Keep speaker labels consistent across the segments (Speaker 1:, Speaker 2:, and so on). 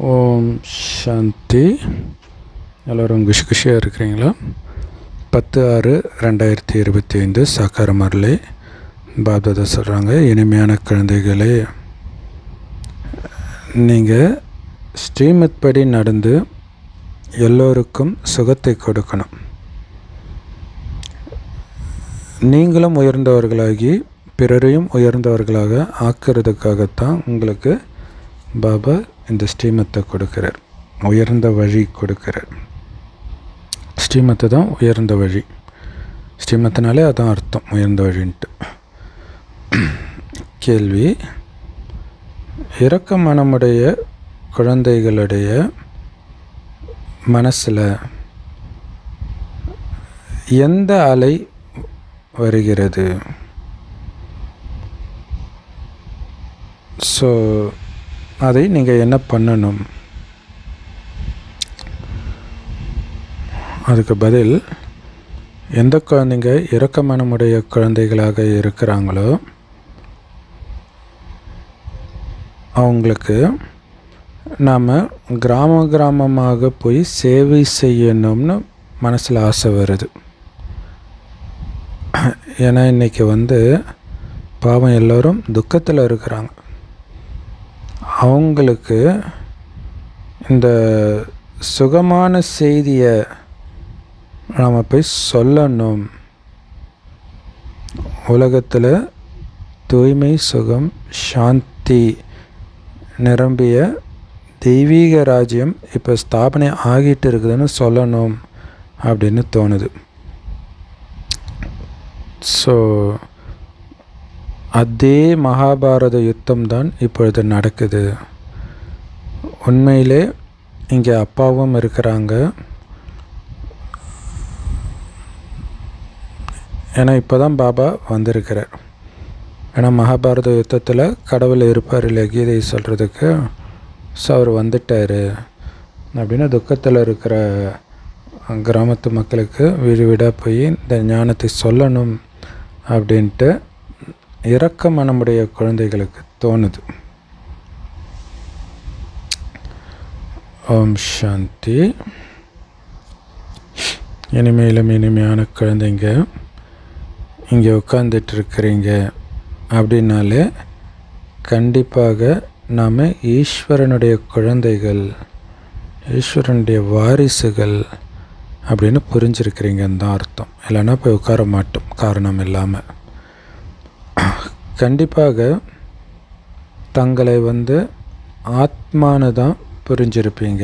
Speaker 1: ஓம் சாந்தி. எல்லோரும் குஷியாக இருக்கிறீங்களா? 10/6/2025 சாக்கார மரலை பாப்தாதா சொல்கிறாங்க, இனிமையான குழந்தைகளே, நீங்கள் ஸ்ரீமத் படி நடந்து எல்லோருக்கும் சுகத்தை கொடுக்கணும். நீங்களும் உயர்ந்தவர்களாகி பிறரையும் உயர்ந்தவர்களாக ஆக்கிறதுக்காகத்தான் உங்களுக்கு பாபா இந்த ஸ்ரீமத்தை கொடுக்கிறார், உயர்ந்த வழி கொடுக்கிறார். ஸ்ரீமத்து தான் உயர்ந்த வழி. ஸ்ரீமத்தினாலே அதான் அர்த்தம், உயர்ந்த வழின்ட்டு. கேள்வி: இரக்க மனமுடைய குழந்தைகளுடைய மனசில் எந்த அலை வருகிறது? ஸோ அதை நீங்கள் என்ன பண்ணணும்? அதுக்கு பதில், எந்த குழந்தைங்க இரக்க மனமுடைய குழந்தைகளாக இருக்கிறாங்களோ அவங்களுக்கு நாம் கிராமமாக போய் சேவை செய்யணும்னு மனசில் ஆசை வருது. ஏன்னா இன்றைக்கி பாவம் எல்லோரும் துக்கத்தில் இருக்கிறாங்க. அவங்களுக்கு இந்த சுகமான செய்தியை நாம் போய் சொல்லணும். உலகத்தில் தூய்மை, சுகம், சாந்தி நிரம்பிய தெய்வீக ராஜ்யம் இப்போ ஸ்தாபனை ஆகிட்டு இருக்குதுன்னு சொல்லணும் அப்படின்னு தோணுது. ஸோ அதே மகாபாரத யுத்தம்தான் இப்பொழுது நடக்குது. உண்மையிலே இங்கே அப்பாவும் இருக்கிறாங்க. ஏன்னா இப்போ தான் பாபா வந்திருக்கிறார். ஏன்னா மகாபாரத யுத்தத்தில் கடவுள் இருப்பார் இல்லை கீதை சொல்கிறதுக்கு. ஸோ அவர் வந்துட்டார் அப்படின்னு துக்கத்தில் இருக்கிற கிராமத்து மக்களுக்கு வீடு வீடாக போய் இந்த ஞானத்தை சொல்லணும் அப்படின்ட்டு இரக்க மனமுடைய குழந்தைகளுக்கு தோணுது. ஓம் சாந்தி. இனிமையிலும் இனிமையான குழந்தைங்க இங்கே உட்கார்ந்துட்டு இருக்கிறீங்க அப்படின்னாலே கண்டிப்பாக நாம் ஈஸ்வரனுடைய குழந்தைகள், ஈஸ்வரனுடைய வாரிசுகள் அப்படின்னு புரிஞ்சிருக்கிறீங்கன்னு தான் அர்த்தம். இல்லைன்னா போய் உட்கார மாட்டோம் காரணம் இல்லாமல். கண்டிப்பாக தங்களை ஆத்மானு தான் புரிஞ்சிருப்பீங்க.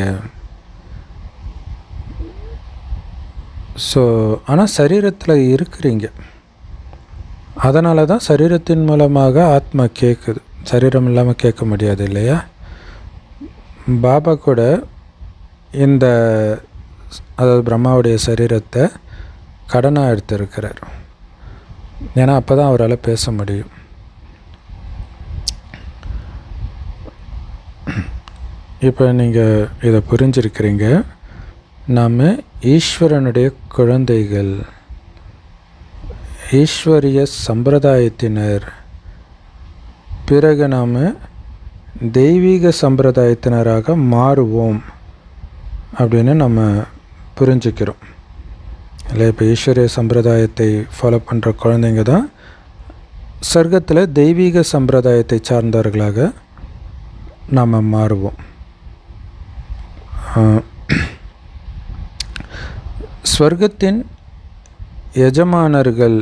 Speaker 1: ஸோ ஆனால் சரீரத்தில் இருக்கிறீங்க. அதனால தான் சரீரத்தின் மூலமாக ஆத்மா கேட்குது. சரீரம் இல்லாமல் கேட்க முடியாது இல்லையா? பாபா கூட இந்த அதாவது பிரம்மாவுடைய சரீரத்தை கடனாக எடுத்திருக்கிறார். ஏன்னா அப்போ தான் அவரால் பேச முடியும். இப்போ நீங்கள் இதை புரிஞ்சிருக்கிறீங்க. நாம் ஈஸ்வரனுடைய குழந்தைகள், ஈஸ்வரிய சம்பிரதாயத்தினர். பிறகு நாம் தெய்வீக சம்பிரதாயத்தினராக மாறுவோம் அப்படின்னு நம்ம புரிஞ்சுக்கிறோம் இல்லை? இப்போ ஈஸ்வரிய சம்பிரதாயத்தை ஃபாலோ பண்ணுற குழந்தைங்க தான் சொர்க்கத்தில் தெய்வீக சம்பிரதாயத்தை சார்ந்தவர்களாக நாம் மாறுவோம். ஸ்வர்க்கத்தின் எஜமானர்கள்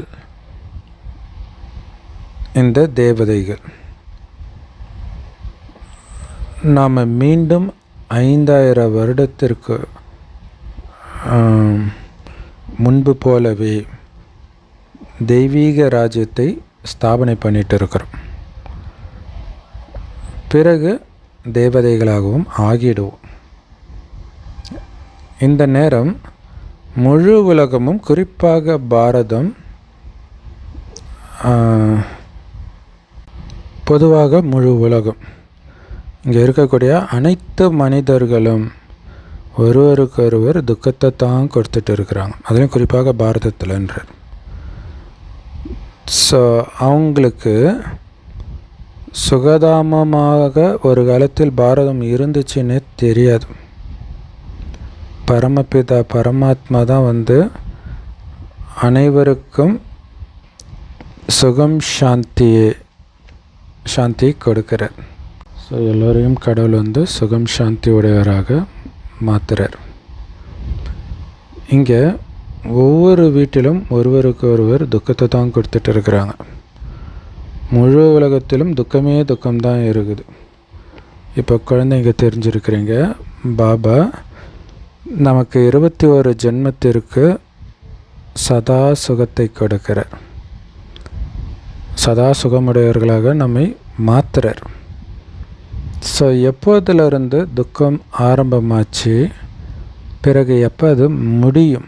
Speaker 1: இந்த தேவதைகள். நாம் மீண்டும் 5000 வருடத்திற்கு முன்பு போலவே தெய்வீக ராஜ்யத்தை ஸ்தாபனை பண்ணிட்டு இருக்கிறோம். பிறகு தேவதைகளாகவும் ஆகிடுவோம். இந்த நேரம் முழு உலகமும், குறிப்பாக பாரதம், பொதுவாக முழு உலகம், இங்கே இருக்கக்கூடிய அனைத்து மனிதர்களும் ஒருவருக்கொருவர் துக்கத்தை தான் கொடுத்துட்டு இருக்கிறாங்க. அதுலேயும் குறிப்பாக பாரதத்தில்ன்றார். ஸோ அவங்களுக்கு சுகதாமமாக ஒரு காலத்தில் பாரதம் இருந்துச்சுன்னே தெரியாது. பரமபிதா பரமாத்மா தான் அனைவருக்கும் சுகம் சாந்தி கொடுக்கிறார். ஸோ எல்லோரையும் கடவுள் சுகம் சாந்தி உடையவராக மாற்றுறார். இங்கே ஒவ்வொரு வீட்டிலும் ஒருவருக்கு ஒருவர் துக்கத்தை தான் கொடுத்துட்டு இருக்கிறாங்க. முழு உலகத்திலும் துக்கமே துக்கம்தான் இருக்குது. இப்போ குழந்தைங்க தெரிஞ்சிருக்கிறீங்க, பாபா நமக்கு 21 ஜென்மத்திற்கு சதா சுகத்தை கொடுக்கிறார். சதா சுகமுடையவர்களாக நம்மை மாற்றுறார். ஸோ எப்போதிலிருந்து துக்கம் ஆரம்பமாச்சு, பிறகு எப்போ அது முடியும்,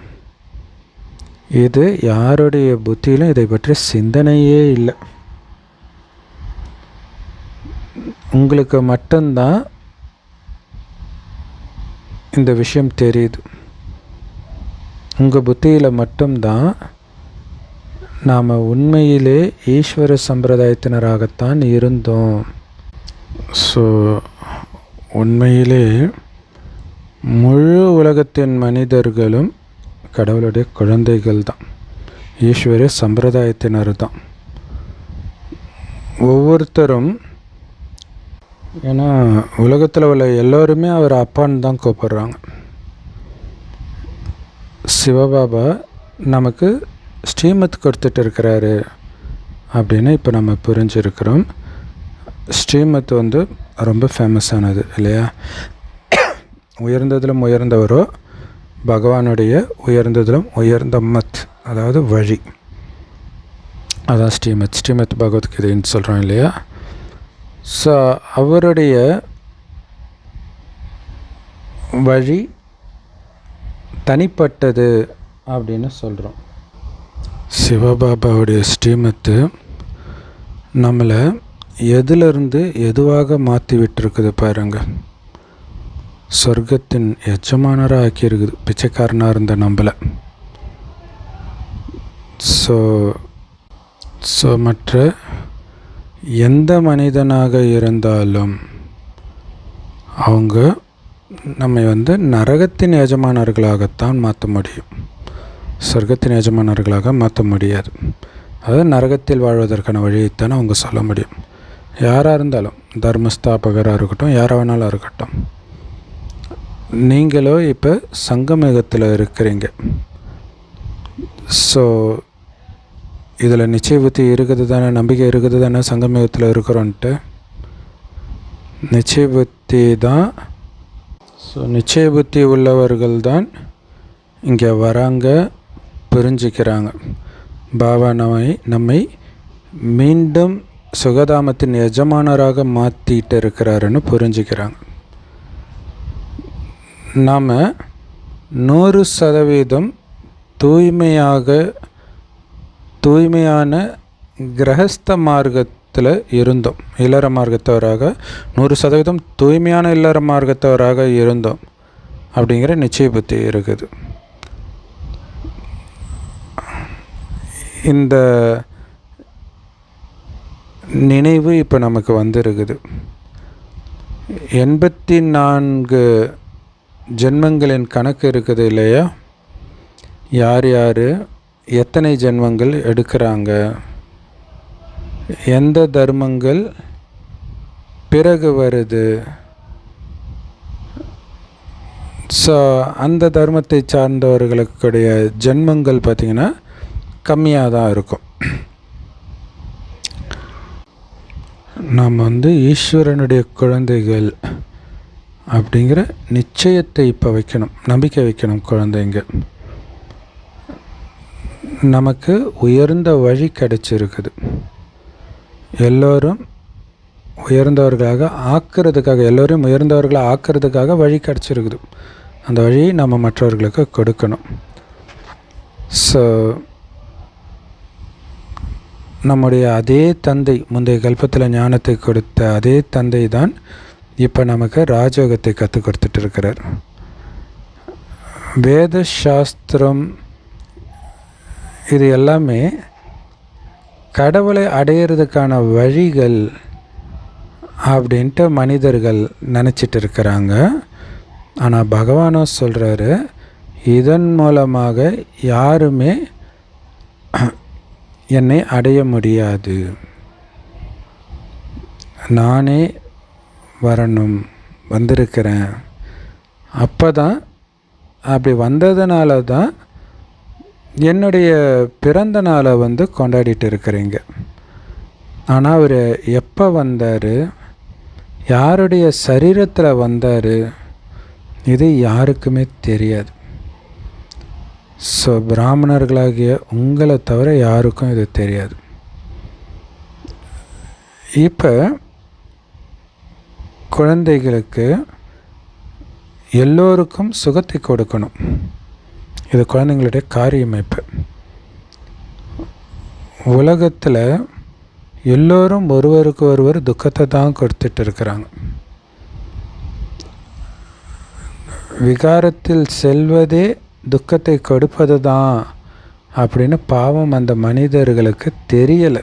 Speaker 1: இது யாருடைய புத்தியிலும் இதை பற்றி சிந்தனையே இல்லை. உங்களுக்கு மட்டும்தான் இந்த விஷயம் தெரியுது. உங்கள் புத்தியில் மட்டும்தான் நாம் உண்மையிலே ஈஸ்வர சம்பிரதாயத்தினராகத்தான் இருந்தோம். ஸோ உண்மையிலே முழு உலகத்தின் மனிதர்களும் கடவுளுடைய குழந்தைகள் தான், ஈஸ்வர சம்பிரதாயத்தினர் தான். ஒவ்வொருத்தரும், ஏன்னா உலகத்தில் உள்ள எல்லோருமே அவர் அப்பான்னு தான் கூப்பிட்றாங்க. சிவபாபா நமக்கு ஸ்ரீமத் கொடுத்துட்டு இருக்கிறாரு அப்படின்னு இப்போ நம்ம புரிஞ்சிருக்கிறோம். ஸ்ரீமத் ரொம்ப ஃபேமஸானது இல்லையா? உயர்ந்ததிலும் உயர்ந்தவரோ பகவானுடைய உயர்ந்ததிலும் உயர்ந்த மத், அதாவது வழி, அதான் ஸ்ரீமத். ஸ்ரீமத் பகவத்கீதைன்னு சொல்கிறோம் இல்லையா? ஸோ அவருடைய வழி தனிப்பட்டது அப்படின்னு சொல்கிறோம். சிவபாபாவுடைய ஸ்ரீமத்து நம்மளை எதிலிருந்து எதுவாக மாற்றி விட்டுருக்குது பாருங்கள். சொர்க்கத்தின் எஜமானராக ஆக்கியிருக்குது பிச்சைக்காரனாக இருந்த நம்மளை. ஸோ மற்ற எந்த மனிதனாக இருந்தாலும் அவங்க நம்மை நரகத்தின் எஜமானர்களாகத்தான் மாற்ற முடியும், சொர்க்கத்தின் எஜமானர்களாக மாற்ற முடியாது. அதாவது நரகத்தில் வாழ்வதற்கான வழியைத்தானே அவங்க சொல்ல முடியும். யாராக இருந்தாலும், தர்மஸ்தாபகராக இருக்கட்டும், யாராக வேணாலும் இருக்கட்டும். நீங்களோ இப்போ சங்கமயுகத்தில் இருக்கிறீங்க. ஸோ இதில் நிச்சய புத்தி இருக்குது தானே, நம்பிக்கை இருக்குது தானே சங்கமயுகத்தில் இருக்கிறோன்ட்டு. நிச்சய புத்தி தான். ஸோ நிச்சய புத்தி உள்ளவர்கள் தான் இங்கே வராங்க, புரிஞ்சிக்கிறாங்க. பாபா நம்மை மீண்டும் சுகதாமத்தின் எஜமானராக மாற்றிட்டு இருக்கிறாருன்னு புரிஞ்சிக்கிறாங்க. நாம் 100% தூய்மையான கிரகஸ்த மார்க்கத்தில் இருந்தோம். இல்லற மார்க்கத்தவராக 100% தூய்மையான இல்லற மார்க்கத்தவராக இருந்தோம் அப்படிங்கிற நிச்சய புத்தி இருக்குது. இந்த நினைவு இப்போ நமக்கு வந்திருக்குது. 84 ஜென்மங்களின் கணக்கு இருக்குது இல்லையா? யார் யார் எத்தனை ஜென்மங்கள் எடுக்கிறாங்க, எந்த தர்மங்கள் பிறகு வருது. ஸோ அந்த தர்மத்தை சார்ந்தவர்களுக்குடைய ஜென்மங்கள் பார்த்திங்கன்னா கம்மியாக தான் இருக்கும். நாம் ஈஸ்வரனுடைய குழந்தைகள் அப்படிங்கிற நிச்சயத்தை இப்போ வைக்கணும், நம்பிக்கை வைக்கணும். குழந்தைங்க நமக்கு உயர்ந்த வழி கிடைச்சிருக்குது. எல்லோரும் உயர்ந்தவர்களாக ஆக்கிறதுக்காக, எல்லோரும் உயர்ந்தவர்களாக ஆக்கிறதுக்காக வழி கிடச்சிருக்குது. அந்த வழியை நம்ம மற்றவர்களுக்கு கொடுக்கணும். ஸோ நம்முடைய அதே தந்தை, முந்தைய கல்பத்தில் ஞானத்தை கொடுத்த அதே தந்தை தான் இப்போ நமக்கு ராஜயோகத்தை கற்றுக் கொடுத்துட்டு இருக்கிறார். வேத சாஸ்திரம் இது எல்லாமே கடவுளை அடையிறதுக்கான வழிகள் அப்படின்ட்டு மனிதர்கள் நினச்சிட்டு இருக்கிறாங்க. ஆனால் பகவானும் சொல்கிறாரு, இதன் மூலமாக யாருமே என்னை அடைய முடியாது. நானே வரணும், வந்திருக்கிறேன். அப்போ தான், அப்படி வந்ததுனால தான் என்னுடைய பிறந்த நாளை கொண்டாடிட்டு இருக்கிறீங்க. ஆனால் அவர் எப்போ வந்தார், யாருடைய சரீரத்தில் வந்தார், இது யாருக்குமே தெரியாது. ஸோ பிராமணர்களாகிய உங்களை தவிர யாருக்கும் இது தெரியாது. இப்போ குழந்தைகளுக்கு எல்லோருக்கும் சுகத்தை கொடுக்கணும். இது குழந்தைங்களுடைய காரியமைப்பு. உலகத்தில் எல்லோரும் ஒருவருக்கு ஒருவர் துக்கத்தை தான் கொடுத்துட்டு இருக்கிறாங்க. விகாரத்தில் செல்வதே துக்கத்தை கொடுப்பது தான் அப்படின்னு பாவம் அந்த மனிதர்களுக்கு தெரியலை.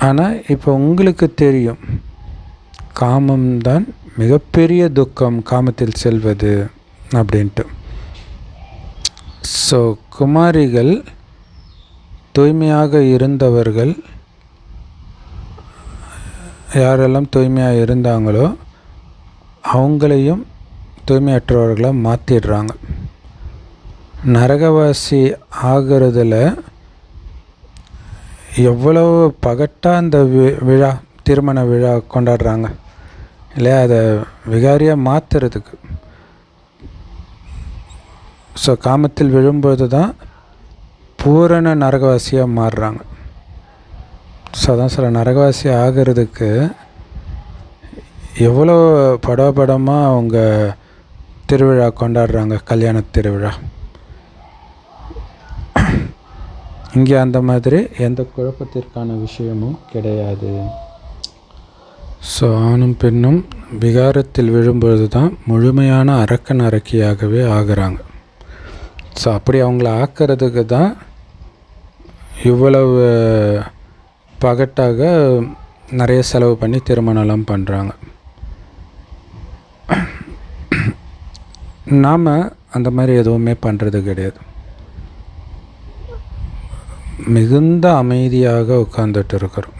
Speaker 1: ஆனால் இப்போ உங்களுக்கு தெரியும், காமம்தான் மிகப்பெரிய துக்கம், காமத்தில் செல்வது அப்படின்ட்டு. ஸோ குமாரிகள் தூய்மையாக இருந்தவர்கள், யாரெல்லாம் தூய்மையாக இருந்தாங்களோ அவங்களையும் தூய்மையற்றவர்களாக மாற்றிடுறாங்க. நரகவாசி ஆகிறதுல எவ்வளோ பகட்டாக அந்த விழா, திருமண விழா கொண்டாடுறாங்க இல்லையா, அதை விகாரியாக மாற்றுறதுக்கு. ஸோ காமத்தில் விழும்போது தான் பூரண நரகவாசியாக மாறுறாங்க. ஸோ அதான் சில நரகவாசி ஆகிறதுக்கு எவ்வளோ படமாக அவங்க திருவிழா கொண்டாடுறாங்க, கல்யாண திருவிழா. இங்கே அந்த மாதிரி எந்த குழப்பத்திற்கான விஷயமும் கிடையாது. ஸோ ஆணும் பெண்ணும் விகாரத்தில் விழும்பொழுது தான் முழுமையான அரக்கன் அரக்கியாகவே ஆகிறாங்க. ஸோ அப்படி அவங்கள ஆக்கிறதுக்கு தான் இவ்வளவு பகட்டாக நிறைய செலவு பண்ணி திருமணம்லாம் பண்ணுறாங்க. நாம் அந்த மாதிரி எதுவுமே பண்ணுறது கிடையாது. மிகுந்த அமைதியாக உட்கார்ந்துட்டு இருக்கிறோம்.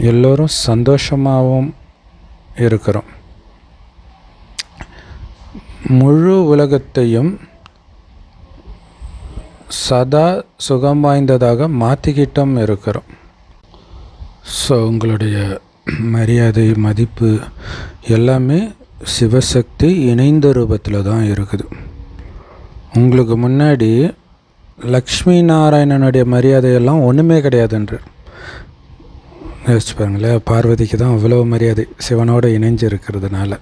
Speaker 1: எல்லோரும் சந்தோஷமாகவும் இருக்கிறோம். முழு உலகத்தையும் சதா சுகம் வாய்ந்ததாக மாற்றிக்கிட்டும் இருக்கிறோம். ஸோ உங்களுடைய மரியாதை, மதிப்பு எல்லாமே சிவசக்தி இணைந்த ரூபத்தில் தான் இருக்குது. உங்களுக்கு முன்னாடி லக்ஷ்மி நாராயணனுடைய மரியாதையெல்லாம் ஒன்றுமே கிடையாதுன்று யோசிச்சு பாருங்களேன். பார்வதிக்கு தான் அவ்வளோ மரியாதை, சிவனோடு இணைஞ்சு இருக்கிறதுனால.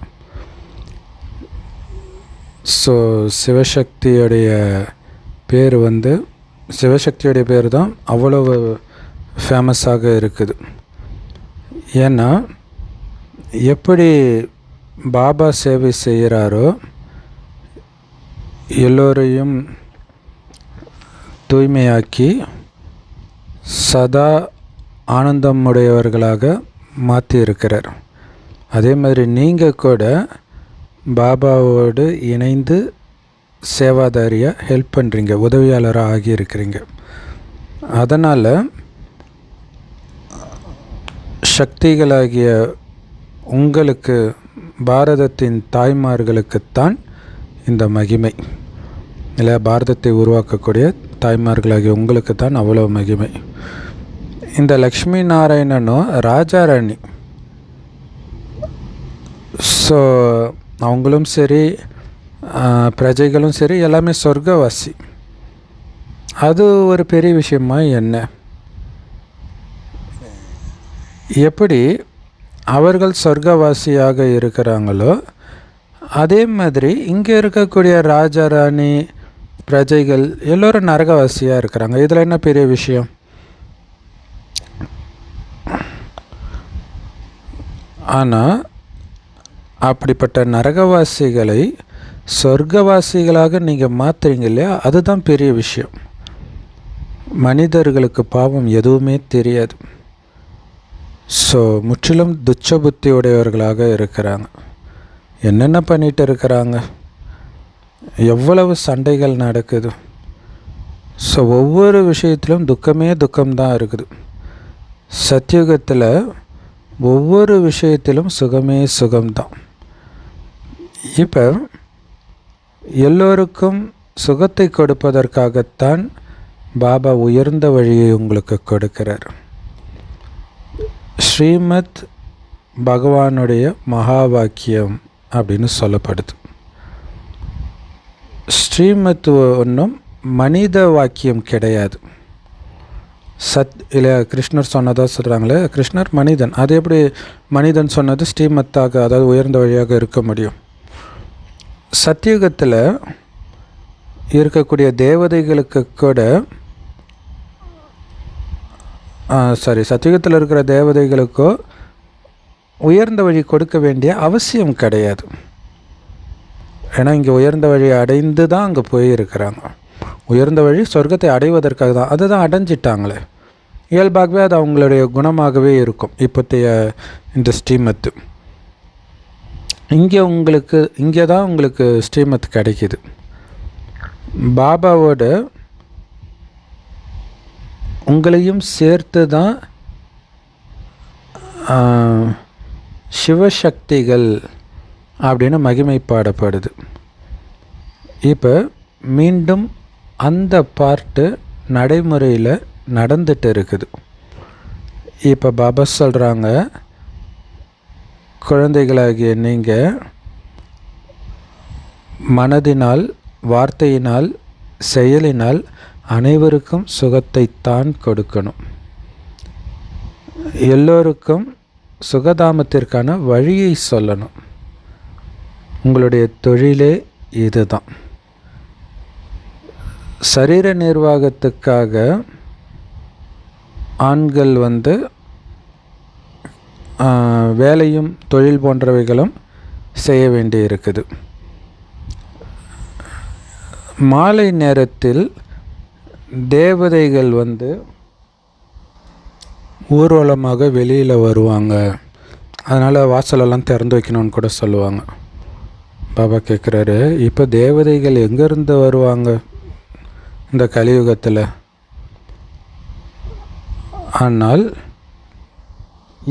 Speaker 1: ஸோ சிவசக்தியுடைய பேர் சிவசக்தியுடைய பேர் தான் அவ்வளவு ஃபேமஸாக இருக்குது. ஏன்னா எப்படி பாபா சேவை செய்கிறாரோ, எல்லோரையும் தூய்மையாக்கி சதா ஆனந்தமுடையவர்களாக மாற்றி இருக்கிறார். அதே மாதிரி நீங்கள் கூட பாபாவோடு இணைந்து சேவாதாரியாக ஹெல்ப் பண்ணுறீங்க, உதவியாளராக ஆகியிருக்கிறீங்க. அதனால் சக்திகளாகிய உங்களுக்கு, பாரதத்தின் தாய்மார்களுக்குத்தான் இந்த மகிமை இல்லை, பாரதத்தை உருவாக்கக்கூடிய தாய்மார்களாகிய உங்களுக்கு தான் அவ்வளோ மகிமை. இந்த லக்ஷ்மி நாராயணனும் ராஜா ராணி. ஸோ அவங்களும் சரி, பிரஜைகளும் சரி, எல்லாமே சொர்க்கவாசி. அது ஒரு பெரிய விஷயமா என்ன? எப்படி அவர்கள் சொர்க்கவாசியாக இருக்கிறாங்களோ அதே மாதிரி இங்கே இருக்கக்கூடிய ராஜா ராணி, பிரஜைகள் எல்லோரும் நரகவாசியாக இருக்கிறாங்க. இதில் என்ன பெரிய விஷயம்? ஆனால் அப்படிப்பட்ட நரகவாசிகளை சொர்க்கவாசிகளாக நீங்கள் மாற்றுறீங்க இல்லையா, அதுதான் பெரிய விஷயம். மனிதர்களுக்கு பாவம் எதுவுமே தெரியாது. ஸோ முற்றிலும் துச்ச புத்தி உடையவர்களாக இருக்கிறாங்க. என்னென்ன பண்ணிட்டு இருக்கிறாங்க, எவ்வளவு சண்டைகள் நடக்குது. ஸோ ஒவ்வொரு விஷயத்திலும் துக்கமே துக்கம்தான் இருக்குது. சத்தியுகத்தில் ஒவ்வொரு விஷயத்திலும் சுகமே சுகம்தான். இப்போ எல்லோருக்கும் சுகத்தை கொடுப்பதற்காகத்தான் பாபா உயர்ந்த வழியை உங்களுக்கு கொடுக்கிறார். ஸ்ரீமத் பகவானுடைய மகா வாக்கியம் அப்படின்னு சொல்லப்படுது. ஸ்ரீமத் ஒன்றும் மனித வாக்கியம் கிடையாது. இல்லை கிருஷ்ணர் சொன்னதாக சொல்கிறாங்களே, கிருஷ்ணர் மனிதன். அது எப்படி மனிதன் சொன்னது ஸ்ரீமத்தாக, அதாவது உயர்ந்த வழியாக இருக்க முடியும்? சத்தியுகத்தில் இருக்கக்கூடிய தேவதைகளுக்கு கூட சத்தியுகத்தில் இருக்கிற தேவதைகளுக்கோ உயர்ந்த வழி கொடுக்க வேண்டிய அவசியம் கிடையாது. ஏன்னா இங்கே உயர்ந்த வழி அடைந்து தான் அங்கே போயிருக்கிறாங்க. உயர்ந்த வழி சொர்க்கத்தை அடைவதற்காக தான். அதை தான் அடைஞ்சிட்டாங்களே. இயல்பாகவே அது அவங்களுடைய குணமாகவே இருக்கும். இப்போத்தைய இந்த ஸ்ரீமத்து இங்கே தான் உங்களுக்கு ஸ்ரீமத் கிடைக்கிது. பாபாவோட உங்களையும் சேர்த்து தான் சிவசக்திகள் அப்படின்னு மகிமை பாடப்படுது. இப்போ மீண்டும் அந்த பார்ட்டு நடைமுறையில் நடந்துட்டு இருக்குது. இப்போ பாபா சொல்கிறாங்க, குழந்தைகளாகிய நீங்கள் மனதினால், வார்த்தையினால், செயலினால் அனைவருக்கும் சுகத்தைத்தான் கொடுக்கணும். எல்லோருக்கும் சுகதாமத்திற்கான வழியை சொல்லணும். உங்களுடைய தொழிலே இதுதான். சரீர நிர்வாகத்துக்காக ஆண்கள் வேலையும் தொழில் போன்றவைகளும் செய்ய வேண்டி இருக்குது. மாலை நேரத்தில் தேவதைகள் ஊர்வலமாக வெளியில் வருவாங்க. அதனால் வாசலெல்லாம் திறந்து வைக்கணும்னு கூட சொல்லுவாங்க. பாபா கேட்குறாரு, இப்போ தேவதைகள் எங்கேருந்து வருவாங்க இந்த கலியுகத்தில்? ஆனால்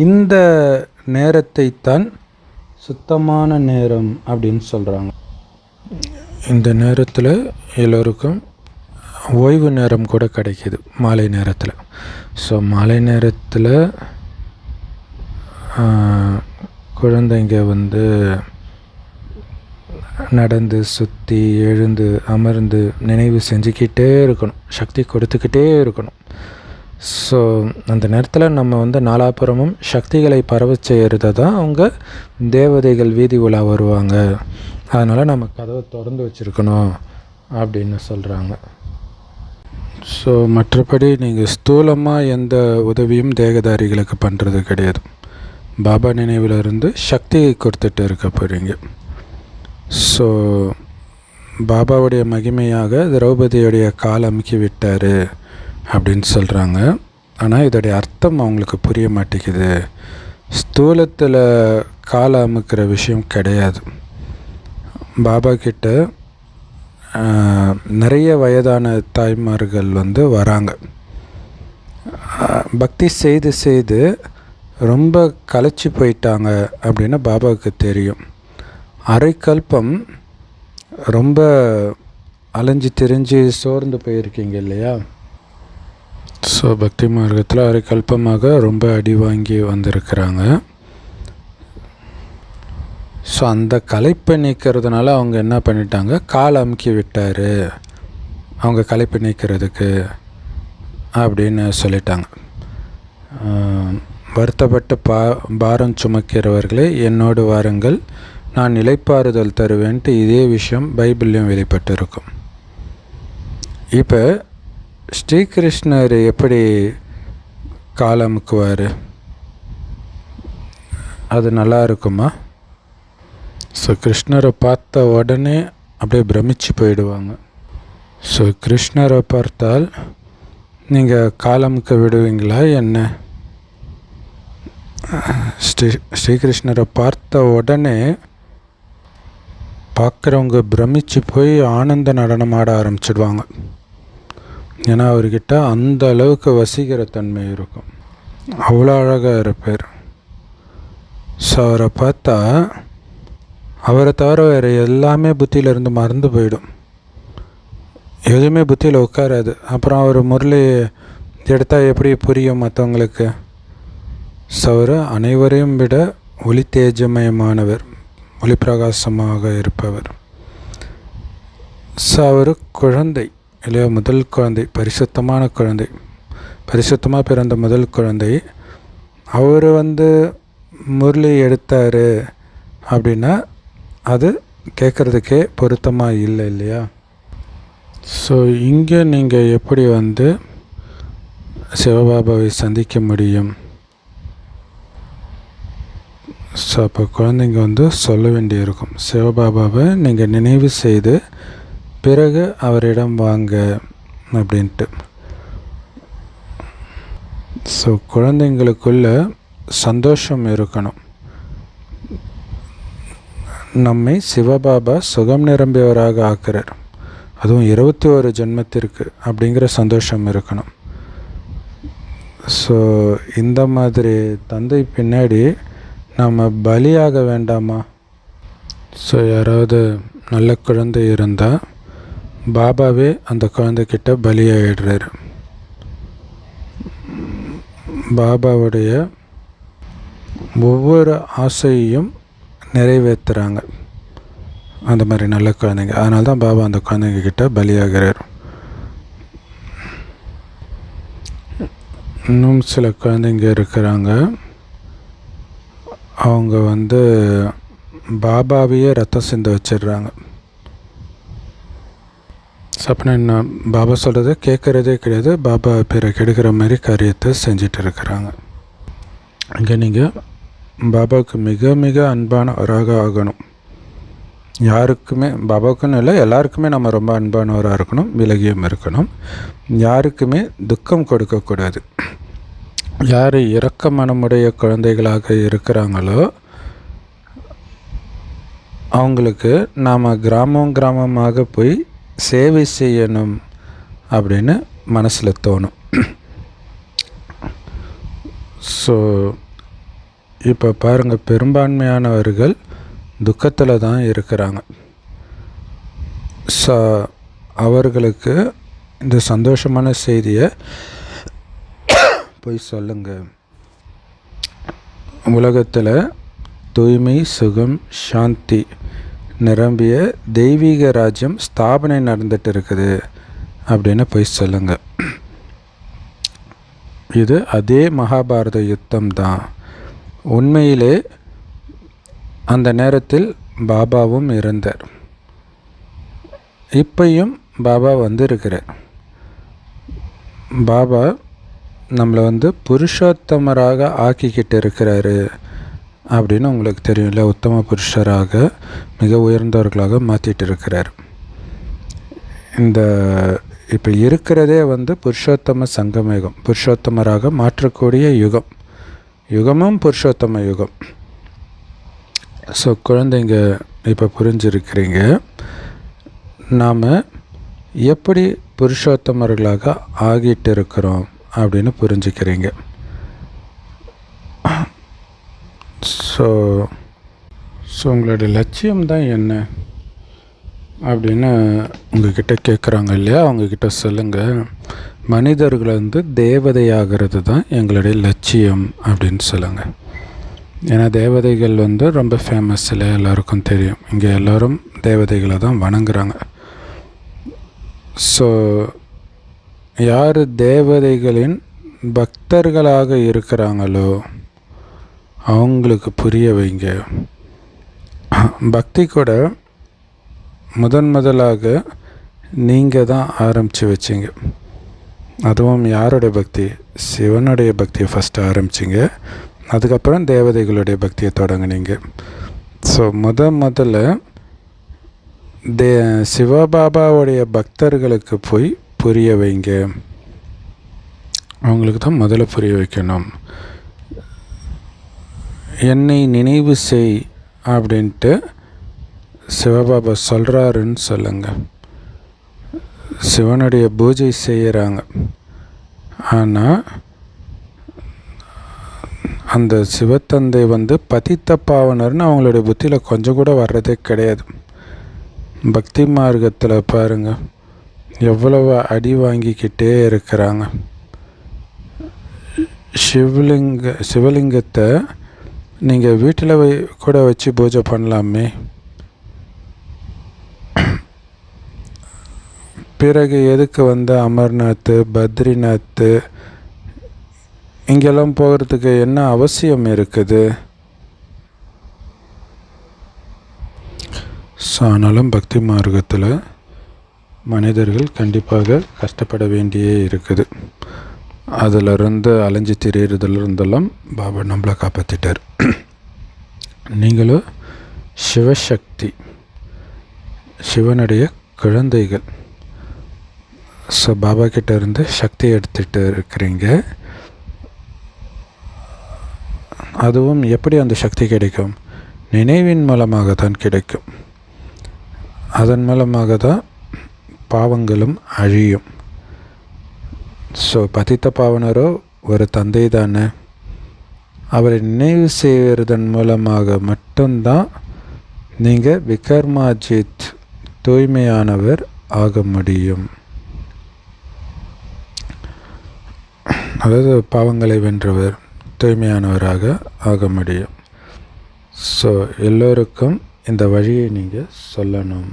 Speaker 1: இந்த நேரத்தைத்தான் சுத்தமான நேரம் அப்படின்னு சொல்கிறாங்க. இந்த நேரத்தில் எல்லோருக்கும் ஓய்வு நேரம் கூட கிடைக்கிது மாலை நேரத்தில். ஸோ மாலை நேரத்தில் குழந்தைங்க நடந்து சுற்றி எழுந்து அமர்ந்து நினைவு செஞ்சுக்கிட்டே இருக்கணும், சக்தி கொடுத்துக்கிட்டே இருக்கணும். ஸோ அந்த நேரத்தில் நம்ம நாலாபுரமும் சக்திகளை பரவ செய்கிறது தான் அவங்க தேவதைகள் வீதி உலா வருவாங்க. அதனால் நம்ம கதவை திறந்து வச்சுருக்கணும் அப்படின்னு சொல்கிறாங்க. ஸோ மற்றபடி நீங்கள் ஸ்தூலமாக எந்த உதவியும் தேகதாரிகளுக்கு பண்ணுறது கிடையாது. பாபா நினைவிலிருந்து சக்தியை கொடுத்துட்டு இருக்க போகிறீங்க. ஸோ பாபாவுடைய மகிமையாக திரௌபதியுடைய கால் அமுக்கி விட்டார் அப்படின்னு சொல்கிறாங்க. ஆனால் இதோடைய அர்த்தம் அவங்களுக்கு புரிய மாட்டேங்குது. ஸ்தூலத்தில் காலை அமுக்கிற விஷயம் கிடையாது. பாபா கிட்ட நிறைய வயதான தாய்மார்கள் வராங்க. பக்தி செய்து செய்து ரொம்ப களைச்சி போயிட்டாங்க அப்படின்னு பாபாவுக்கு தெரியும். அரைக்கல்பம் ரொம்ப அலைஞ்சு திரிஞ்சு சோர்ந்து போயிருக்கீங்க இல்லையா? ஸோ பக்தி மார்க்கத்தில் அரைக்கல்பமாக ரொம்ப அடி வாங்கி வந்திருக்கிறாங்க. ஸோ அந்த களைப்பை நீக்கிறதுனால அவங்க என்ன பண்ணிட்டாங்க, கால் அமுக்கி விட்டார் அவங்க களைப்பை நீக்கிறதுக்கு அப்படின்னு சொல்லிட்டாங்க. வருத்தப்பட்டு பாரம் சுமக்கிறவர்களே என்னோடு வாருங்கள், நான் இளைப்பாறுதல் தருவேன்ட்டு இதே விஷயம் பைபிள்லையும் வெளிப்பட்டு இருக்கும். இப்போ ஸ்ரீகிருஷ்ணர் எப்படி கால் அமுக்குவார்? அது நல்லா இருக்குமா? ஸோ கிருஷ்ணரை பார்த்த உடனே அப்படியே பிரமிச்சு போயிடுவாங்க. ஸோ கிருஷ்ணரை பார்த்தால் நீங்கள் காலமுக்க விடுவீங்களா என்ன? ஸ்ரீகிருஷ்ணரை பார்த்த உடனே பார்க்குறவங்க பிரமிச்சு போய் ஆனந்த நடனம் ஆட ஆரம்பிச்சிடுவாங்க. ஏன்னா அவர்கிட்ட அந்த அளவுக்கு வசீகர தன்மை இருக்கும். அவ்வளோ அழகாக இருப்பார். ஸோ அவரை பார்த்தா அவரை தவிர வேறு எல்லாமே புத்தியிலேருந்து மறந்து போயிடும். எதுவுமே புத்தியில் உட்காராது. அப்புறம் அவர் முரளி எடுத்தால் எப்படி புரியும் மற்றவங்களுக்கு? ஸோ அவர் அனைவரையும் விட ஒளி தேஜமயமானவர், ஒளி பிரகாசமாக இருப்பவர். ஸோ அவர் குழந்தை இல்லையா, முதல் குழந்தை, பரிசுத்தமான குழந்தை, பரிசுத்தமாக பிறந்த முதல் குழந்தை. அவர் முரளி எடுத்தார் அப்படின்னா அது கேட்குறதுக்கே பொருத்தமாக இல்லை இல்லையா? ஸோ இங்கே நீங்கள் எப்படி சிவபாபாவை சந்திக்க முடியும்? ஸோ அப்போ குழந்தைங்க சொல்ல வேண்டியிருக்கும், சிவபாபாவை நீங்கள் நினைவு செய்து பிறகு அவரிடம் வாங்க அப்படின்ட்டு. ஸோ குழந்தைங்களுக்குள்ள சந்தோஷம் இருக்கணும். நம்மை சிவபாபா சுகம் நிரம்பியவராக ஆக்குறார், அதுவும் 21 ஜென்மத்திற்கு அப்படிங்கிற சந்தோஷம் இருக்கணும். ஸோ இந்த மாதிரி தந்தை பின்னாடி நம்ம பலியாக வேண்டாமா? ஸோ யாராவது நல்ல குழந்தை இருந்தால் பாபாவே அந்த குழந்தைக்கிட்ட பலியாயிடுறாரு. பாபாவுடைய ஒவ்வொரு ஆசையையும் நிறைவேற்றுறாங்க அந்த மாதிரி நல்ல குழந்தைங்க. அதனால தான் பாபா அந்த குழந்தைங்க கிட்ட பலியாகிறார். இன்னும் சில குழந்தைங்க இருக்கிறாங்க, அவங்க பாபாவையே ரத்தம் சிந்த வச்சிடுறாங்க. அப்படின்னா என்ன? பாபா சொல்கிறத கேட்குறதே கிடையாது, பாபா பேரை கெடுக்கிற மாதிரி காரியத்தை செஞ்சிட்டு இருக்கிறாங்க. இங்கே நீங்கள் பாபாவுக்கு மிக மிக அன்பானவராக ஆகணும். யாருக்குமே, பாபாவுக்குன்னு இல்லை, எல்லாருக்குமே நம்ம ரொம்ப அன்பானவராக இருக்கணும், விலகியும் இருக்கணும். யாருக்குமே துக்கம் கொடுக்கக்கூடாது. யார் இரக்க மனமுடைய குழந்தைகளாக இருக்கிறாங்களோ அவங்களுக்கு நாம் கிராமமாக போய் சேவை செய்யணும் அப்படின்னு மனசில் தோணும். ஸோ இப்போ பாருங்கள், பெரும்பான்மையானவர்கள் துக்கத்தில் தான் இருக்கிறாங்க. ஸோ அவர்களுக்கு இந்த சந்தோஷமான செய்தியை போய் சொல்லுங்கள். உலகத்தில் தூய்மை, சுகம், சாந்தி நிரம்பிய தெய்வீக ராஜ்யம் ஸ்தாபனை நடந்துட்டு இருக்குது அப்படின்னு போய் சொல்லுங்கள். இது அதே மகாபாரத யுத்தம் தான். உண்மையிலே அந்த நேரத்தில் பாபாவும் இருந்தார், இப்பையும் பாபா இருக்கிறார். பாபா நம்மளை புருஷோத்தமராக ஆக்கிக்கிட்டு இருக்கிறாரு அப்படின்னு உங்களுக்கு தெரியும் இல்லை? உத்தம புருஷராக, மிக உயர்ந்தவர்களாக மாற்றிட்டு இருக்கிறார். இந்த இப்போ இருக்கிறதே புருஷோத்தம சங்கமயுகம், புருஷோத்தமராக மாற்றக்கூடிய யுகம். யுகமும் புருஷோத்தம யுகம். ஸோ குழந்தைங்க இப்போ புரிஞ்சிருக்கிறீங்க, நாம் எப்படி புருஷோத்தமர்களாக ஆகிட்டு இருக்கிறோம் அப்படின்னு புரிஞ்சுக்கிறீங்க. ஸோ உங்களுடைய லட்சியம்தான் என்ன அப்படின்னு உங்ககிட்ட கேட்குறாங்க இல்லையா? அவங்கக்கிட்ட சொல்லுங்கள், மனிதர்களை தேவதையாகிறது தான் எங்களுடைய லட்சியம் அப்படின்னு சொல்லுங்கள். ஏன்னா தேவதைகள் ரொம்ப ஃபேமஸ் இல்லை, எல்லாருக்கும் தெரியும். இங்கே எல்லோரும் தேவதைகளை தான் வணங்குறாங்க. ஸோ யார் தேவதைகளின் பக்தர்களாக இருக்கிறாங்களோ அவங்களுக்கு புரிய வைங்க. பக்தி கூட முதலாக நீங்கள் தான் ஆரம்பித்து வச்சிங்க. அதுவும் யாருடைய பக்தி? சிவனுடைய பக்தியை ஃபஸ்ட்டு ஆரம்பிச்சிங்க, அதுக்கப்புறம் தேவதைகளுடைய பக்தியை தொடங்கினீங்க. ஸோ முதல்ல சிவபாபாவுடைய பக்தர்களுக்கு போய் புரிய வைங்க. அவங்களுக்கு தான் முதல்ல புரிய வைக்கணும். என்னை நினைவு செய் அப்படின்ட்டு சிவபாபா சொல்கிறாருன்னு சொல்லுங்கள். சிவனுடைய பூஜை செய்கிறாங்க, ஆனால் அந்த சிவத்தந்தை பதித்த பாவனர்னு அவங்களுடைய புத்தியில் கொஞ்சம் கூட வர்றதே கிடையாது. பக்தி மார்க்கத்தில் பாருங்கள் எவ்வளவு அடி வாங்கிக்கிட்டே இருக்கிறாங்க. சிவலிங்கத்தை நீங்கள் வீட்டில் கூட வச்சு பூஜை பண்ணலாமே. பிறகு எதுக்கு அமர்நாத், பத்ரிநாத் இங்கெல்லாம் போகிறதுக்கு என்ன அவசியம் இருக்குது? ஆனாலும் பக்தி மார்க்கத்தில் மனிதர்கள் கண்டிப்பாக கஷ்டப்பட வேண்டியே இருக்குது. அதிலிருந்து அலைஞ்சி திரியிறதுலேருந்தெல்லாம் பாபா நம்மளை காப்பாற்றிட்டார். நீங்களும் சிவசக்தி, சிவனுடைய குழந்தைகள். ஸோ பாபா கிட்ட இருந்து சக்தி எடுத்துகிட்டு இருக்கிறீங்க. அதுவும் எப்படி அந்த சக்தி கிடைக்கும்? நினைவின் மூலமாக தான் கிடைக்கும். அதன் மூலமாக தான் பாவங்களும் அழியும். ஸோ பதித்த பாவனரோ ஒரு தந்தை தானே, அவரை நினைவு செய்வதன் மூலமாக மட்டும்தான் நீங்கள் விக்ரமாஜித் தூய்மையானவர் ஆக முடியும். அதாவது பாவங்களை வென்றவர், தூய்மையானவராக ஆக முடியும். ஸோ எல்லோருக்கும் இந்த வழியை நீங்கள் சொல்லணும்.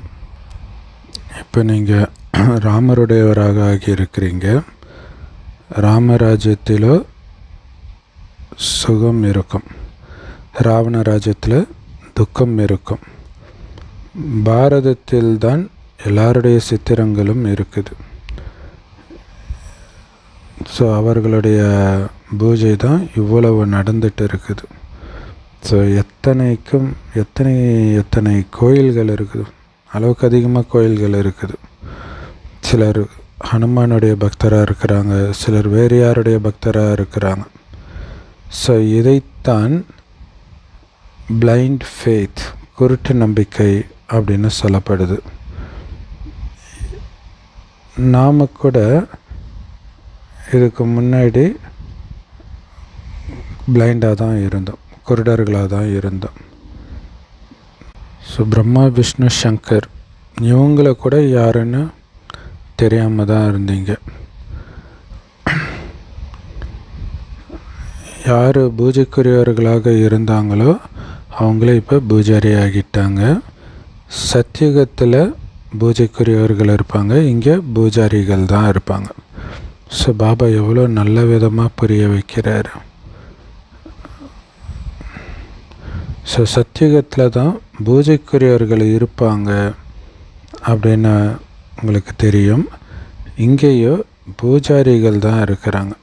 Speaker 1: இப்போ நீங்கள் ராமருடையவராக ஆகியிருக்கிறீங்க. ராமராஜ்யத்திலோ சுகம் இருக்கும், ராவண ராஜ்யத்தில் துக்கம் இருக்கும். பாரதத்தில்தான் எல்லாருடைய சித்திரங்களும் இருக்குது. ஸோ அவர்களுடைய பூஜை தான் இவ்வளவு நடந்துட்டு இருக்குது. ஸோ எத்தனை கோயில்கள் இருக்குது, அளவுக்கு அதிகமாக கோயில்கள் இருக்குது. சிலர் ஹனுமானுடைய பக்தராக இருக்கிறாங்க, சிலர் வேறு யாருடைய பக்தராக இருக்கிறாங்க. ஸோ இதைத்தான் பிளைண்ட் ஃபேத், குருட்டு நம்பிக்கை அப்படின்னு சொல்லப்படுது. நாம் கூட இதுக்கு முன்னாடி பிளைண்டாக தான் இருந்தோம், குருடர்களாக தான் இருந்தோம். ஸோ பிரம்மா, விஷ்ணு, சங்கர் இவங்கள கூட யாருன்னு தெரியாமல் தான் இருந்தீங்க. யார் பூஜைக்குரியவர்களாக இருந்தாங்களோ அவங்களே இப்போ பூஜாரி ஆகிட்டாங்க. சத்தியுகத்தில் பூஜைக்குரியவர்கள் இருப்பாங்க, இங்கே பூஜாரிகள் தான் இருப்பாங்க. ஸோ பாபா எவ்வளோ நல்ல விதமாக புரிய வைக்கிறார். ஸோ சத்தியுகத்தில் தான் பூஜைக்குரியவர்கள் இருப்பாங்க அப்படின்னு உங்களுக்கு தெரியும். இங்கேயோ பூஜாரிகள் தான் இருக்கிறாங்க.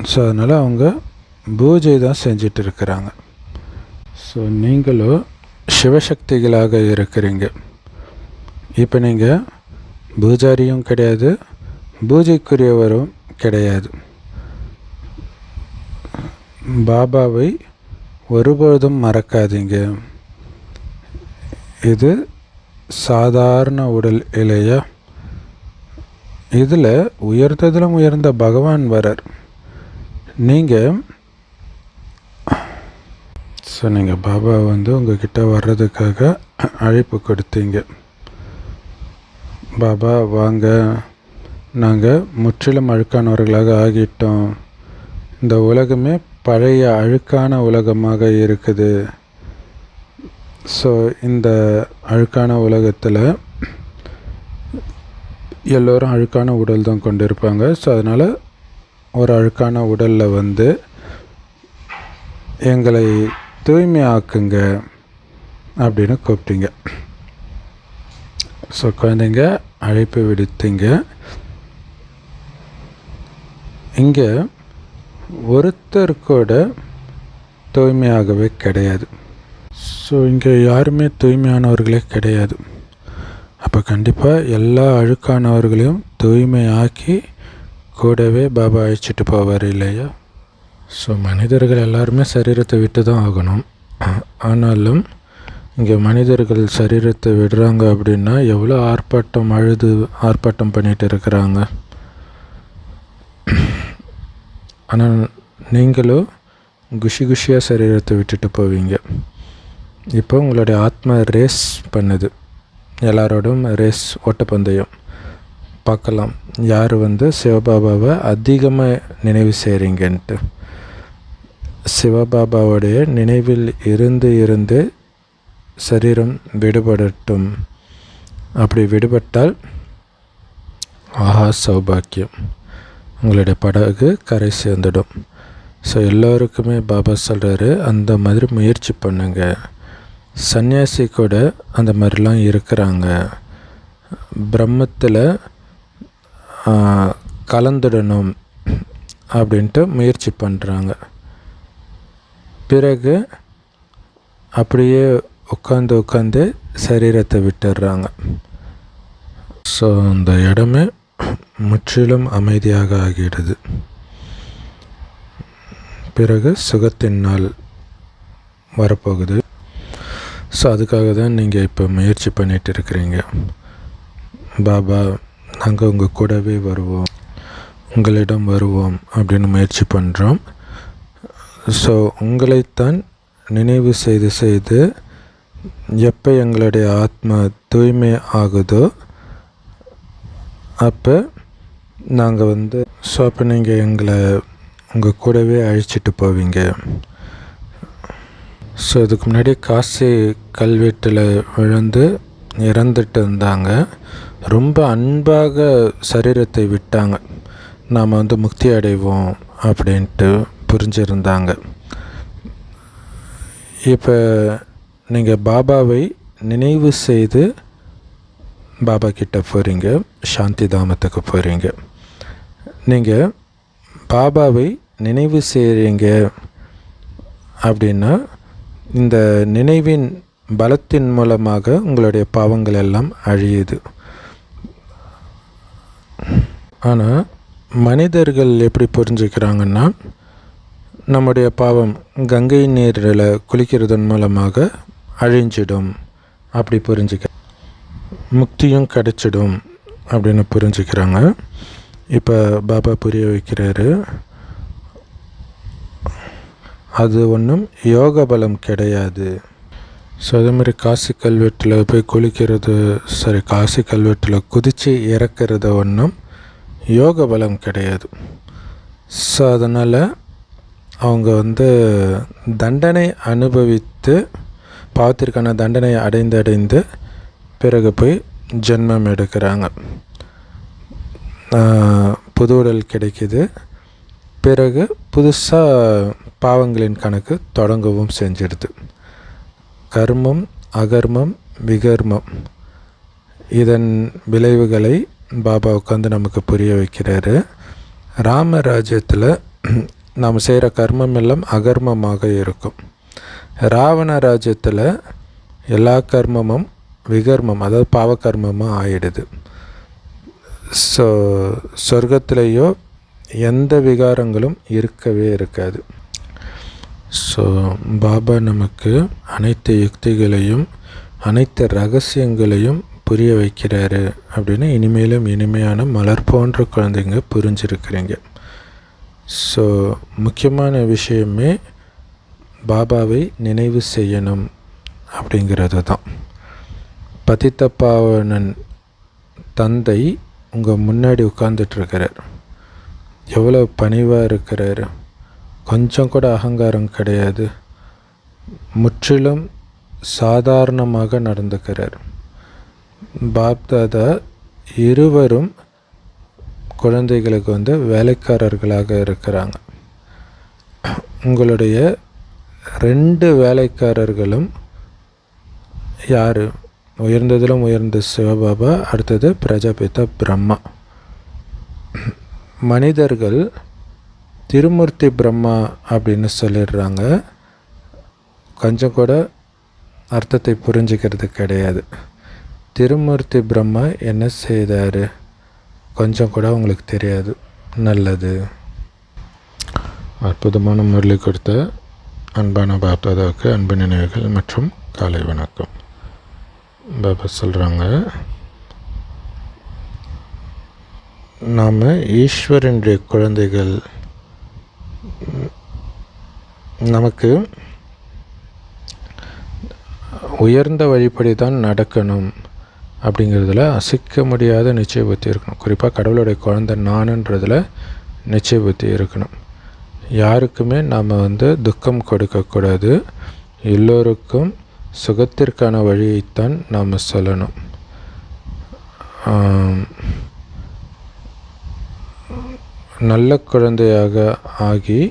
Speaker 1: ஸோ அதனால் அவங்க பூஜை தான் செஞ்சிட்டு இருக்கிறாங்க. ஸோ நீங்களும் சிவசக்திகளாக இருக்கிறீங்க. இப்போ நீங்கள் பூஜாரியும் கிடையாது, பூஜைக்குரியவரும் கிடையாது. பாபாவை ஒருபோதும் மறக்காதீங்க. இது சாதாரண உடல் இல்லையா? இதில் உயர்ந்ததிலும் உயர்ந்த பகவான் வரார். நீங்கள் பாபா உங்ககிட்ட வர்றதுக்காக அழைப்பு கொடுத்தீங்க. பாபா வாங்க, நாங்கள் முற்றிலும் அழுக்கானவர்களாக ஆகிட்டோம். இந்த உலகமே பழைய அழுக்கான உலகமாக இருக்குது. ஸோ இந்த அழுக்கான உலகத்தில் எல்லோரும் அழுக்கான உடல் தான் கொண்டு இருப்பாங்க. ஸோ அதனால் ஒரு அழுக்கான உடலில் எங்களை தூய்மையாக்குங்க அப்படின்னு கூப்பிட்டீங்க. ஸோ குழந்தைங்க அழைப்பு விடுத்தீங்க. இங்கே ஒருத்தர் கூட தூய்மையாகவே கிடையாது. ஸோ இங்கே யாருமே தூய்மையானவர்களே கிடையாது. அப்போ கண்டிப்பாக எல்லா அழுக்கானவர்களையும் தூய்மையாக்கி கூடவே பாபா அழைச்சிட்டு போவார் இல்லையா? ஸோ மனிதர்கள் எல்லாருமே சரீரத்தை விட்டு தான் ஆகணும். ஆனாலும் இங்கே மனிதர்கள் சரீரத்தை விடுறாங்க அப்படின்னா எவ்வளோ ஆர்ப்பாட்டம் பண்ணிகிட்டு இருக்கிறாங்க. ஆனால் நீங்களும் குஷியாக சரீரத்தை விட்டுட்டு போவீங்க. இப்போ உங்களுடைய ஆத்மா ரேஸ் பண்ணுது, எல்லாரோடும் ரேஸ் ஓட்டப்பந்தயம் பார்க்கலாம். யார் சிவபாபாவை அதிகமாக நினைவு செய்கிறீங்கன்ட்டு. சிவபாபாவுடைய நினைவில் இருந்து சரீரம் விடுபடட்டும். அப்படி விடுபட்டால் ஆஹா சௌபாக்கியம், உங்களுடைய படகு கரை சேர்ந்துடும். ஸோ எல்லோருக்குமே பாபா சொல்கிறாரு, அந்த மாதிரி முயற்சி பண்ணுங்க. சன்னியாசி கூட அந்த மாதிரிலாம் இருக்கிறாங்க. பிரம்மத்தில் கலந்துடணும் அப்படின்ட்டு முயற்சி பண்ணுறாங்க. பிறகு அப்படியே உட்காந்து சரீரத்தை விட்டுடுறாங்க. ஸோ அந்த இடமே முற்றிலும் அமைதியாக ஆகிடுது. பிறகு சுகத்தின் நாள் வரப்போகுது. ஸோ அதுக்காக தான் நீங்கள் இப்போ முயற்சி பண்ணிகிட்டு இருக்கிறீங்க. பாபா நாங்கள் உங்கள் கூடவே வருவோம், உங்களிடம் வருவோம் அப்படின்னு முயற்சி பண்ணுறோம். ஸோ உங்களைத்தான் நினைவு செய்து எப்போ எங்களுடைய ஆத்மா தூய்மை ஆகுதோ அப்போ நாங்கள் ஸோ அப்போ நீங்கள் எங்களை உங்கள் கூடவே அழைச்சிட்டு போவீங்க. ஸோ இதுக்கு முன்னாடி காசி கல்வெட்டில் விழுந்து இறந்துட்டு இருந்தாங்க. ரொம்ப அன்பாக சரீரத்தை விட்டாங்க. நாம் முக்தி அடைவோம் அப்படின்ட்டு புரிஞ்சிருந்தாங்க. இப்போ நீங்கள் பாபாவை நினைவு செய்து பாபா கிட்ட போகிறீங்க, சாந்தி தாமத்துக்கு போகிறீங்க. நீங்கள் பாபாவை நினைவு செய்கிறீங்க அப்படின்னா இந்த நினைவின் பலத்தின் மூலமாக உங்களுடைய பாவங்கள் எல்லாம் அழியுது. ஆனால் மனிதர்கள் எப்படி புரிஞ்சுக்கிறாங்கன்னா, நம்முடைய பாவம் கங்கை நீரில் குளிக்கிறதன் மூலமாக அழிஞ்சிடும் அப்படி புரிஞ்சுக்க, முக்தியும் கிடைச்சிடும் அப்படின்னு புரிஞ்சுக்கிறாங்க. இப்போ பாபா புரிய வைக்கிறாரு, அது ஒன்றும் யோக பலம் கிடையாது. ஸோ அதே மாதிரி காசி கல்வெட்டில் போய் குளிக்கிறது, காசி கல்வெட்டில் குதித்து இறக்கிறது ஒன்றும் யோக பலம் கிடையாது. ஸோ அதனால் அவங்க தண்டனை அனுபவித்து பாவத்திற்கான தண்டனை அடைந்து பிறகு போய் ஜென்மம் எடுக்கிறாங்க. புது உடல் கிடைக்கிது. பிறகு புதுசாக பாவங்களின் கணக்கு தொடங்கவும் செஞ்சிடுது. கர்மம், அகர்மம், விகர்மம், இதன் விளைவுகளை பாபா உட்காந்து நமக்கு புரிய வைக்கிறாரு. ராமராஜ்யத்தில் நாம் செய்கிற கர்மம் எல்லாம் அகர்மமாக இருக்கும். ராவண ராஜ்யத்தில் எல்லா கர்மமும் விகர்மம், அதாவது பாவகர்மமாக ஆயிடுது. ஸோ சொர்க்கத்திலேயோ எந்த விகாரங்களும் இருக்கவே இருக்காது. ஸோ பாபா நமக்கு அனைத்து யுக்திகளையும் அனைத்து ரகசியங்களையும் புரிய வைக்கிறாரு அப்படின்னு இனிமேலும் இனிமையான மலர் போன்ற குழந்தைங்க புரிஞ்சிருக்கிறீங்க. ஸோ முக்கியமான விஷயமே பாபாவை நினைவு செய்யணும் அப்படிங்கிறது தான். பதித்த பாவனன் தந்தை உங்கள் முன்னாடி உட்கார்ந்துட்டுருக்கிறார். எவ்வளோ பணிவாக இருக்கிறாரு, கொஞ்சம் கூட அகங்காரம் கிடையாது, முற்றிலும் சாதாரணமாக நடந்துக்கிறார். பாப்தாதா இருவரும் குழந்தைகளுக்கு வேலைக்காரர்களாக இருக்கிறாங்க. உங்களுடைய 2 வேலைக்காரர்களும் யார்? உயர்ந்ததிலும் உயர்ந்த சிவபாபா, அடுத்தது பிரஜாபிதா பிரம்மா. மனிதர்கள் திருமூர்த்தி பிரம்மா அப்படின்னு சொல்லிடுறாங்க. கொஞ்சம் கூட அர்த்தத்தை புரிஞ்சுக்கிறது கிடையாது. திருமூர்த்தி பிரம்மா என்ன செய்தார்? கொஞ்சம் கூட உங்களுக்கு தெரியாது. நல்லது. அற்புதமான முரளி கொடுத்த அன்பான பாப்தாதாவுக்கு அன்பு நினைவுகள் மற்றும் காலை வணக்கம். பாபா சொல்கிறாங்க, நாம் ஈஸ்வரனுடைய குழந்தைகள். நமக்கு உயர்ந்த வழிப்படி தான் நடக்கணும் அப்படிங்கிறதுல அசைக்க முடியாத நிச்சய புத்தி இருக்கணும். குறிப்பாக கடவுளுடைய குழந்தை நானுன்றதில் நிச்சய புத்தி இருக்கணும். யாருக்குமே நாம் துக்கம் கொடுக்கக்கூடாது. எல்லோருக்கும் சுகத்திற்கான வழியைத்தான் நாம் சொல்லணும். நல்ல குழந்தையாக ஆகி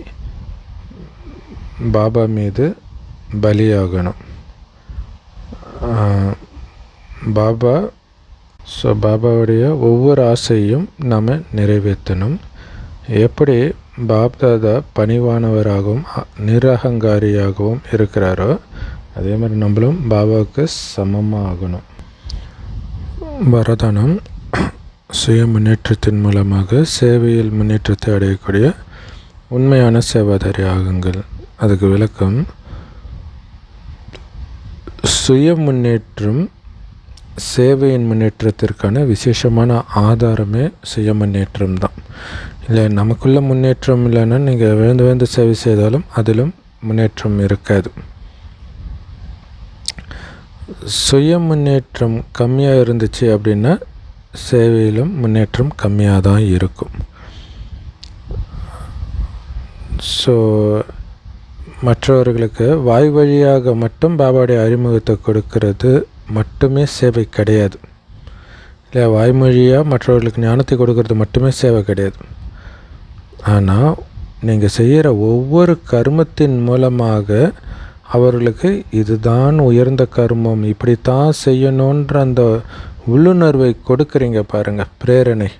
Speaker 1: பாபா மீது பலியாகணும். பாபாவுடைய ஒவ்வொரு ஆசையும் நாம் நிறைவேற்றணும். எப்படி பாப்தாதா பணிவானவராகவும் நிரகங்காரியாகவும் இருக்கிறாரோ அதே மாதிரி நம்மளும் பாபாவுக்கு சமமாக ஆகணும். வரதானம், சுய முன்னேற்றத்தின் மூலமாக சேவையில் முன்னேற்றத்தை அடையக்கூடிய உண்மையான சேவாதாரி ஆகுங்கள். அதுக்கு விளக்கம், சுய முன்னேற்றம் சேவையின் முன்னேற்றத்திற்கான விசேஷமான ஆதாரமே சுய முன்னேற்றம் தான். இல்லை, நமக்குள்ள முன்னேற்றம் இல்லைன்னா நீங்கள் விழுந்து சேவை செய்தாலும் அதிலும் முன்னேற்றம் இருக்காது. சுய முன்னேற்றம் கம்மியாக இருந்துச்சு அப்படின்னா சேவையிலும் முன்னேற்றம் கம்மியாக தான் இருக்கும். ஸோ மற்றவர்களுக்கு வாய் வழியாக மட்டும் பாபாவுடைய அறிமுகத்தை கொடுக்கறது மட்டுமே சேவை கிடையாது. இல்லை, வாய்மொழியாக மற்றவர்களுக்கு ஞானத்தை கொடுக்கறது மட்டுமே சேவை கிடையாது. ஆனால் நீங்கள் செய்கிற ஒவ்வொரு கர்மத்தின் மூலமாக அவர்களுக்கு இதுதான் உயர்ந்த கர்மம், இப்படித்தான் செய்யணுன்ற அந்த உள்ளுணர்வை கொடுக்குறீங்க பாருங்கள், பிரேரணை,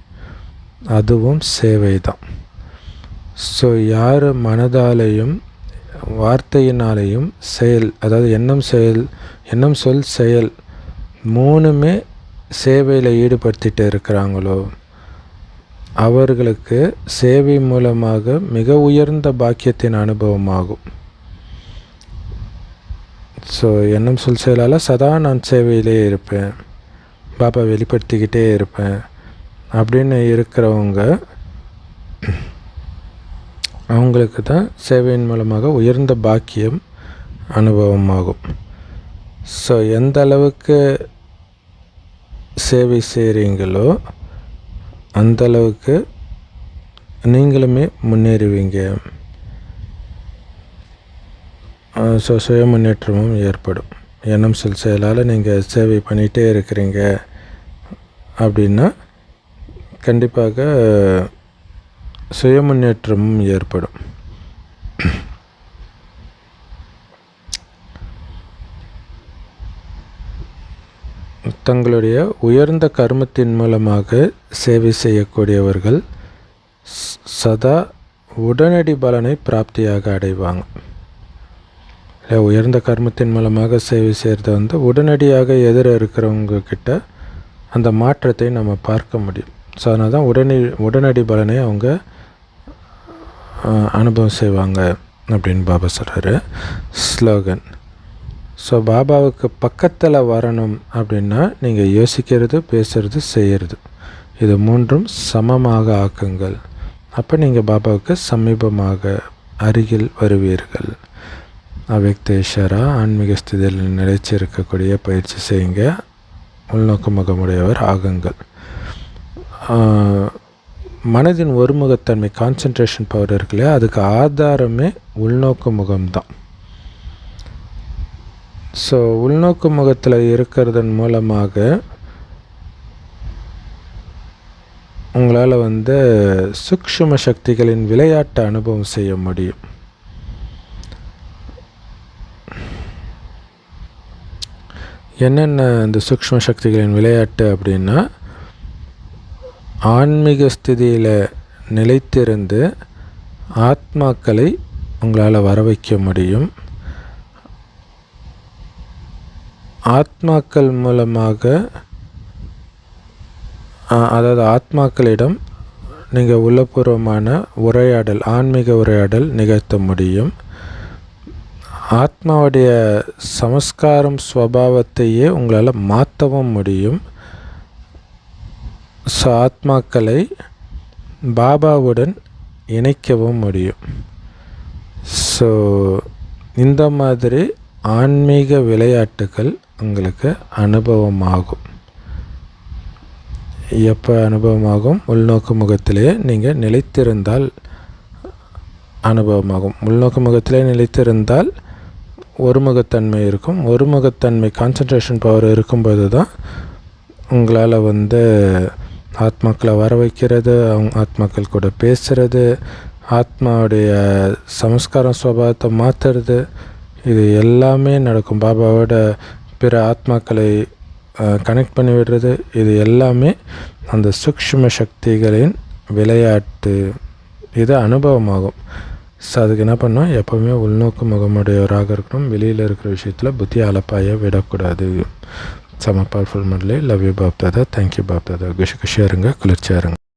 Speaker 1: அதுவும் சேவை தான். ஸோ யார் மனதாலையும் வார்த்தையினாலேயும் செயல், அதாவது எண்ணம் சொல் செயல் மூணுமே சேவையில் ஈடுபடுத்திட்டு இருக்கிறாங்களோ அவர்களுக்கு சேவை மூலமாக மிக உயர்ந்த பாக்கியத்தின் அனுபவமாகும். ஸோ எண்ணம் சொல் செயலால் சதா நான் சேவையிலே இருப்பேன், பாபா வெளிப்படுத்திக்கிட்டே இருப்பேன் அப்படின்னு இருக்கிறவங்க அவங்களுக்கு தான் சேவையின் மூலமாக உயர்ந்த பாக்கியம் அனுபவமாகும். ஸோ எந்த அளவுக்கு சேவை செய்கிறீங்களோ அந்த அளவுக்கு நீங்களுமே முன்னேறுவீங்க. ஸோ சுய முன்னேற்றமும் ஏற்படும். எண்ணம் சொல் செயலால் நீங்கள் சேவை பண்ணிகிட்டே இருக்கிறீங்க அப்படின்னா கண்டிப்பாக சுய முன்னேற்றமும் ஏற்படும். தங்களுடைய உயர்ந்த கர்மத்தின் மூலமாக சேவை செய்யக்கூடியவர்கள் சதா உடனடி பலனை பிராப்தியாக அடைவாங்க. உயர்ந்த கர்மத்தின் மூலமாக சேவை செய்கிறது உடனடியாக எதிர இருக்கிறவங்க கிட்ட அந்த மாற்றத்தை நம்ம பார்க்க முடியும். ஸோ அதனால தான் உடனடி பலனை அவங்க அனுபவம் செய்வாங்க அப்படின்னு பாபா சொல்கிறாரு. ஸ்லோகன். ஸோ பாபாவுக்கு பக்கத்தில் வரணும் அப்படின்னா நீங்கள் யோசிக்கிறது, பேசுகிறது, செய்கிறது, இது மூன்றும் சமமாக ஆக்குங்கள். அப்போ நீங்கள் பாபாவுக்கு சமீபமாக அருகில் வருவீர்கள். அவ்யக்தேஸ்வரா ஆன்மீக ஸ்திதியில் நிலைச்சிருக்கக்கூடிய பயிற்சி செய்யுங்க. உள்நோக்கு முகமுடையவர் ஆகுங்கள். மனதின் ஒருமுகத்தன்மை, கான்சன்ட்ரேஷன் பவர் இருக்குல்லையா, அதுக்கு ஆதாரமே உள்நோக்கு முகம்தான். ஸோ உள்நோக்கு முகத்தில் இருக்கிறதன் மூலமாக உங்களால் சூக்ஷ்ம சக்திகளின் விளையாட்டை அனுபவம் செய்ய முடியும். என்னென்ன இந்த சூக்ஷ்ம சக்திகளின் விளையாட்டு அப்படின்னா, ஆன்மீக ஸ்திதியில் நிலைத்திருந்து ஆத்மாக்களை உங்களால் வர வைக்க முடியும். ஆத்மாக்கள் மூலமாக அதாவது ஆத்மாக்களிடம் நீங்கள் உள்ளபூர்வமான உரையாடல், ஆன்மீக உரையாடல் நிகழ்த்த முடியும். ஆத்மாவுடைய சமஸ்காரம் ஸ்வபாவத்தையே உங்களால் மாற்றவும் முடியும். ஸோ ஆத்மாக்களை பாபாவுடன் இணைக்கவும் முடியும். ஸோ இந்த மாதிரி ஆன்மீக விளையாட்டுகள் உங்களுக்கு அனுபவமாகும். எப்போ அனுபவமாகும்? உள்நோக்கு முகத்திலேயே நீங்கள் நிலைத்திருந்தால் அனுபவமாகும். உள்நோக்கு முகத்திலே நிலைத்திருந்தால் ஒருமுகத்தன்மை இருக்கும். ஒருமுகத்தன்மை கான்சன்ட்ரேஷன் பவர் இருக்கும்போது தான் உங்களால் ஆத்மாக்களை வர வைக்கிறது, அவங்க ஆத்மாக்கள் கூட பேசுகிறது, ஆத்மாவுடைய சமஸ்காரம் ஸ்வபாவத்தை மாற்றுறது, இது எல்லாமே நடக்கும். பாபாவோட பிற ஆத்மாக்களை கனெக்ட் பண்ணி விடுறது, இது எல்லாமே அந்த சூக்ஷ்ம சக்திகளின் விளையாட்டு. இது அனுபவமாகும். ஸோ அதுக்கு என்ன பண்ணோம்? எப்போவுமே உள்நோக்கு முகமுடையவராக இருக்கணும். வெளியில் இருக்கிற விஷயத்தில் புத்தி அலப்பாய விடக்கூடாது. செம பவர்ஃபுல் மடலே. Love you Bap Dada. Thank you Bap Dada. குஷியாக இருங்க, குளிர்ச்சியாக இருங்க.